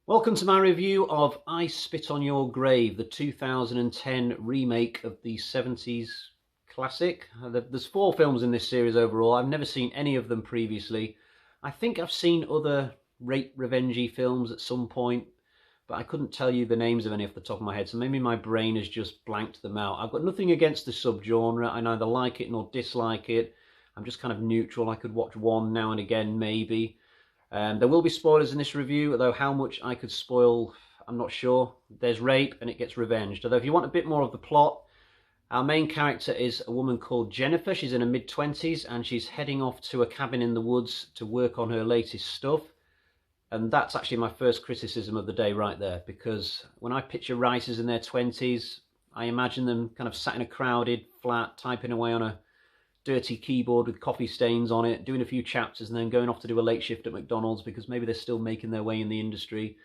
Welcome to my review of I Spit on Your Grave, the 2010 remake of the 70s classic. There's 4 films in this series overall. I've never seen any of them previously. I think I've seen other rape revenge-y films at some point, but I couldn't tell you the names of any off the top of my head, so maybe my brain has just blanked them out. I've got nothing against the subgenre. I neither like it nor dislike it. I'm just kind of neutral. I could watch one now and again, maybe. There will be spoilers in this review, although how much I could spoil, I'm not sure. There's rape and it gets revenged. Although if you want a bit more of the plot, our main character is a woman called Jennifer. She's in her mid-20s and she's heading off to a cabin in the woods to work on her latest stuff. And that's actually my first criticism of the day right there, because when I picture writers in their 20s, I imagine them kind of sat in a crowded flat, typing away on a dirty keyboard with coffee stains on it, doing a few chapters and then going off to do a late shift at McDonald's because maybe they're still making their way in the industry.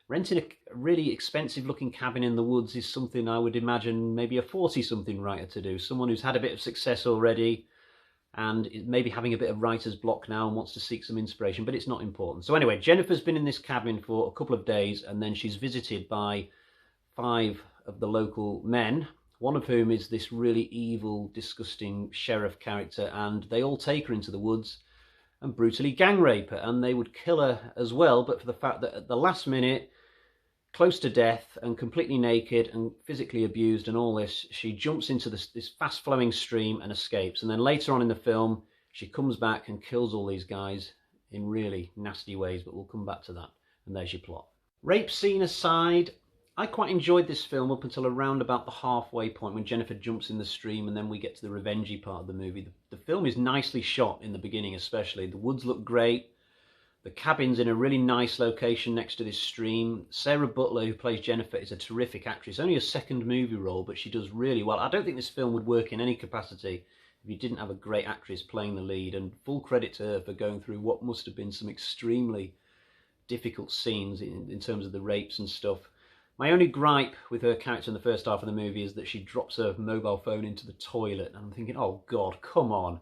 Renting a really expensive looking cabin in the woods is something I would imagine maybe a 40-something writer to do. Someone who's had a bit of success already and is maybe having a bit of writer's block now and wants to seek some inspiration, but it's not important. So anyway, Jennifer's been in this cabin for a couple of days and then she's visited by 5 of the local men, one of whom is this really evil, disgusting sheriff character, and they all take her into the woods and brutally gang rape her, and they would kill her as well, but for the fact that at the last minute, close to death and completely naked and physically abused and all this, she jumps into this fast-flowing stream and escapes. And then later on in the film, she comes back and kills all these guys in really nasty ways, but we'll come back to that. And there's your plot. Rape scene aside, I quite enjoyed this film up until around about the halfway point when Jennifer jumps in the stream and then we get to the revengey part of the movie. The film is nicely shot in the beginning especially. The woods look great. The cabin's in a really nice location next to this stream. Sarah Butler, who plays Jennifer, is a terrific actress. Only a second movie role, but she does really well. I don't think this film would work in any capacity if you didn't have a great actress playing the lead, and full credit to her for going through what must have been some extremely difficult scenes in terms of the rapes and stuff. My only gripe with her character in the first half of the movie is that she drops her mobile phone into the toilet. And I'm thinking, oh God, come on.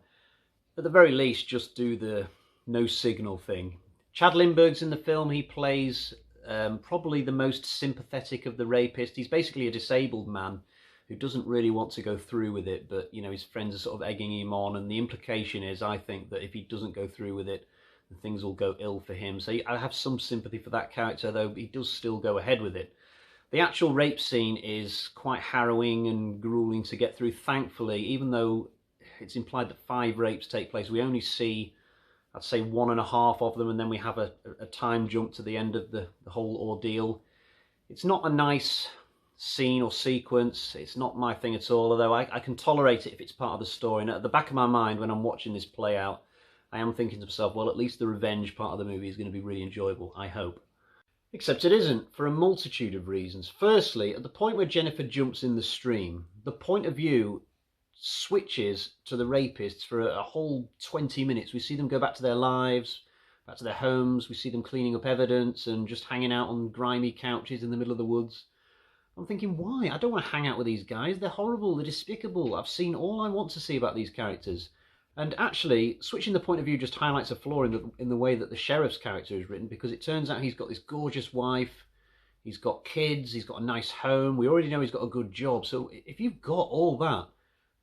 At the very least, just do the no signal thing. Chad Lindberg's in the film. He plays probably the most sympathetic of the rapists. He's basically a disabled man who doesn't really want to go through with it, but you know, his friends are sort of egging him on, and the implication is, I think, that if he doesn't go through with it, things will go ill for him. So I have some sympathy for that character, though he does still go ahead with it. The actual rape scene is quite harrowing and grueling to get through, thankfully. Even though it's implied that 5 rapes take place, we only see, I'd say, 1.5 of them, and then we have a time jump to the end of the whole ordeal. It's not a nice scene or sequence. It's not my thing at all, although I can tolerate it if it's part of the story. And at the back of my mind, when I'm watching this play out, I am thinking to myself, well, at least the revenge part of the movie is going to be really enjoyable, I hope. Except it isn't, for a multitude of reasons. Firstly, at the point where Jennifer jumps in the stream, the point of view switches to the rapists for a whole 20 minutes. We see them go back to their lives, back to their homes. We see them cleaning up evidence and just hanging out on grimy couches in the middle of the woods. I'm thinking, why? I don't want to hang out with these guys. They're horrible. They're despicable. I've seen all I want to see about these characters. And actually, switching the point of view just highlights a flaw in the way that the sheriff's character is written, because it turns out he's got this gorgeous wife, he's got kids, he's got a nice home, we already know he's got a good job. So if you've got all that,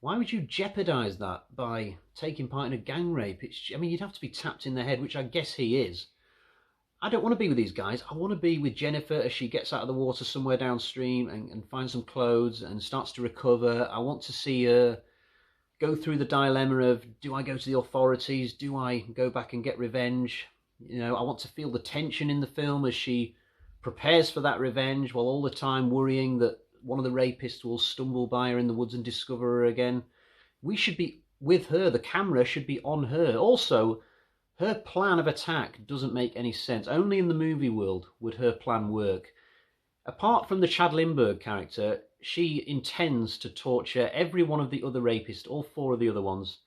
why would you jeopardise that by taking part in a gang rape? I mean, you'd have to be tapped in the head, which I guess he is. I don't want to be with these guys. I want to be with Jennifer as she gets out of the water somewhere downstream and finds some clothes and starts to recover. I want to see her go through the dilemma of, do I go to the authorities? Do I go back and get revenge? You know, I want to feel the tension in the film as she prepares for that revenge, while all the time worrying that one of the rapists will stumble by her in the woods and discover her again. We should be with her. The camera should be on her. Also, her plan of attack doesn't make any sense. Only in the movie world would her plan work. Apart from the Chad Lindberg character, she intends to torture every one of the other rapists, all 4 of the other ones,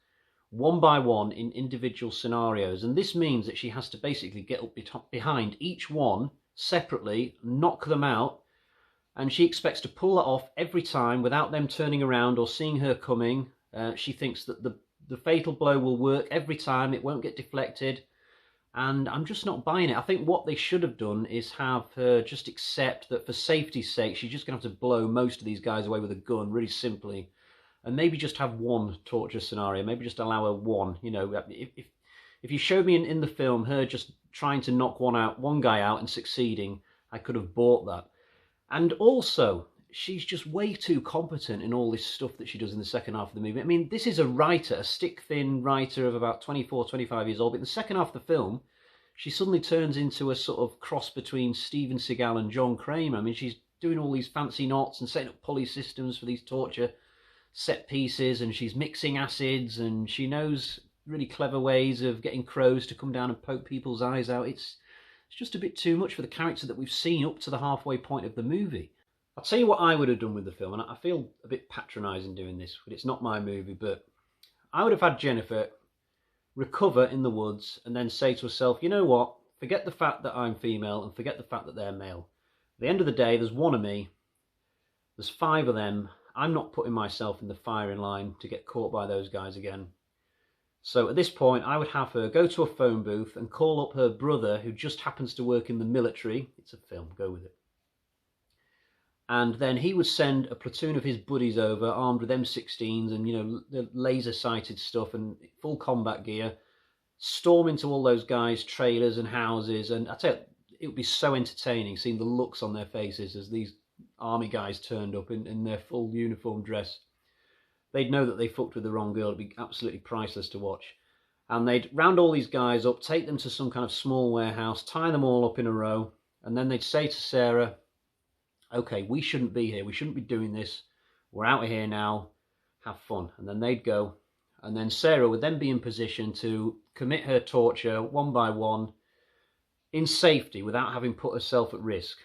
one by one in individual scenarios. And this means that she has to basically get up behind each one separately, knock them out, and she expects to pull that off every time without them turning around or seeing her coming. She thinks that the fatal blow will work every time, it won't get deflected. And I'm just not buying it. I think what they should have done is have her just accept that for safety's sake, she's just going to have to blow most of these guys away with a gun, really simply. And maybe just have one torture scenario. Maybe just allow her one. You know, if you showed me in the film her just trying to knock one guy out and succeeding, I could have bought that. And also, she's just way too competent in all this stuff that she does in the second half of the movie. I mean, this is a writer, a stick-thin writer of about 24, 25 years old, but in the second half of the film, she suddenly turns into a sort of cross between Steven Seagal and John Kramer. I mean, she's doing all these fancy knots and setting up pulley systems for these torture set pieces, and she's mixing acids, and she knows really clever ways of getting crows to come down and poke people's eyes out. It's just a bit too much for the character that we've seen up to the halfway point of the movie. I'll tell you what I would have done with the film, and I feel a bit patronising doing this, but it's not my movie, but I would have had Jennifer recover in the woods and then say to herself, you know what, forget the fact that I'm female and forget the fact that they're male. At the end of the day, there's one of me, there's 5 of them, I'm not putting myself in the firing line to get caught by those guys again. So at this point, I would have her go to a phone booth and call up her brother, who just happens to work in the military. It's a film, go with it. And then he would send a platoon of his buddies over, armed with M16s and, you know, the laser-sighted stuff and full combat gear, storm into all those guys' trailers and houses. And I tell you, it would be so entertaining seeing the looks on their faces as these army guys turned up in their full uniform dress. They'd know that they fucked with the wrong girl. It'd be absolutely priceless to watch. And they'd round all these guys up, take them to some kind of small warehouse, tie them all up in a row, and then they'd say to Sarah, okay, we shouldn't be here. We shouldn't be doing this. We're out of here now. Have fun. And then they'd go. And then Sarah would then be in position to commit her torture one by one in safety without having put herself at risk.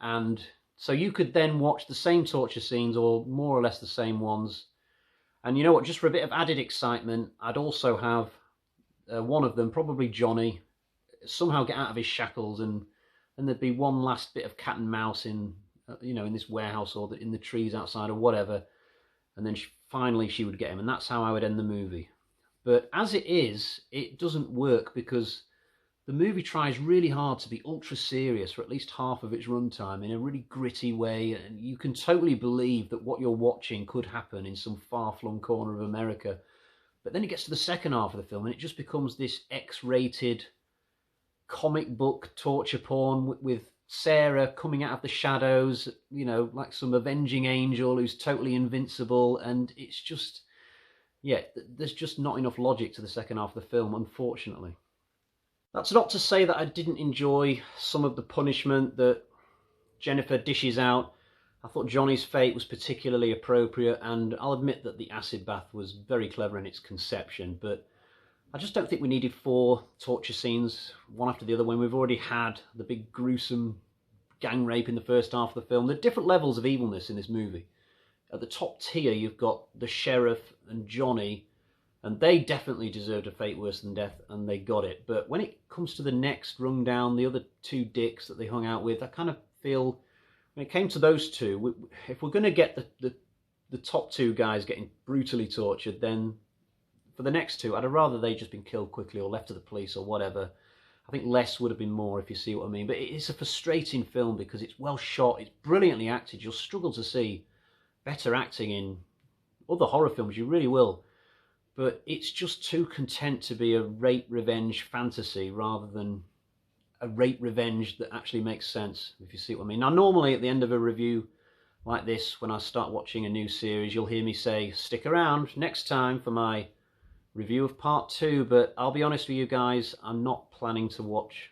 And so you could then watch the same torture scenes, or more or less the same ones. And you know what? Just for a bit of added excitement, I'd also have one of them, probably Johnny, somehow get out of his shackles, and there'd be one last bit of cat and mouse in, you know, in this warehouse or in the trees outside or whatever. And then finally she would get him, and that's how I would end the movie. But as it is, it doesn't work because the movie tries really hard to be ultra serious for at least half of its runtime in a really gritty way, and you can totally believe that what you're watching could happen in some far-flung corner of America. But then it gets to the second half of the film and it just becomes this X-rated comic book torture porn with Sarah coming out of the shadows, you know, like some avenging angel who's totally invincible, and it's just, yeah, there's just not enough logic to the second half of the film, unfortunately. That's not to say that I didn't enjoy some of the punishment that Jennifer dishes out. I thought Johnny's fate was particularly appropriate, and I'll admit that the acid bath was very clever in its conception, but I just don't think we needed 4 torture scenes, one after the other, when we've already had the big gruesome gang rape in the first half of the film. There are different levels of evilness in this movie. At the top tier, you've got the sheriff and Johnny, and they definitely deserved a fate worse than death, and they got it. But when it comes to the next rung down, the other 2 dicks that they hung out with, I kind of feel, when it came to those 2, if we're going to get the top 2 guys getting brutally tortured, then for the next 2, I'd have rather they just been killed quickly or left to the police or whatever. I think less would have been more, if you see what I mean. But it's a frustrating film because it's well shot, it's brilliantly acted. You'll struggle to see better acting in other horror films, you really will. But it's just too content to be a rape revenge fantasy rather than a rape revenge that actually makes sense, if you see what I mean. Now, normally at the end of a review like this, when I start watching a new series, you'll hear me say, stick around next time for my review of part 2, but I'll be honest with you guys, I'm not planning to watch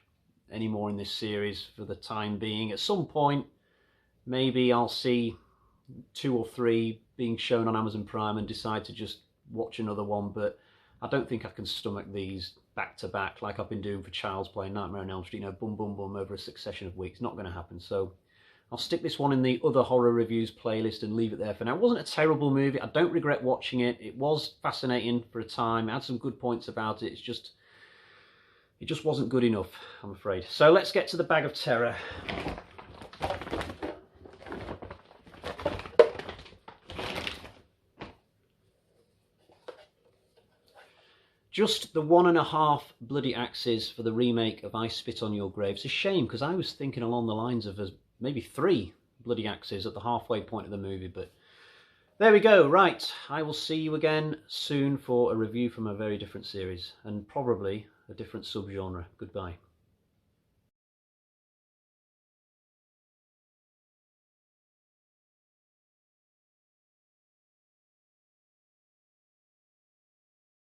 any more in this series for the time being. At some point, maybe I'll see 2 or 3 being shown on Amazon Prime and decide to just watch another one, but I don't think I can stomach these back to back like I've been doing for Child's Play, Nightmare on Elm Street, you know, boom, boom, boom, over a succession of weeks. Not going to happen. So I'll stick this one in the other horror reviews playlist and leave it there for now. It wasn't a terrible movie. I don't regret watching it. It was fascinating for a time. It had some good points about it. It just wasn't good enough, I'm afraid. So let's get to the bag of terror. Just the 1.5 bloody axes for the remake of I Spit on Your Grave. It's a shame, because I was thinking along the lines of maybe 3 bloody axes at the halfway point of the movie, but there we go. Right, I will see you again soon for a review from a very different series, and probably a different subgenre. Goodbye.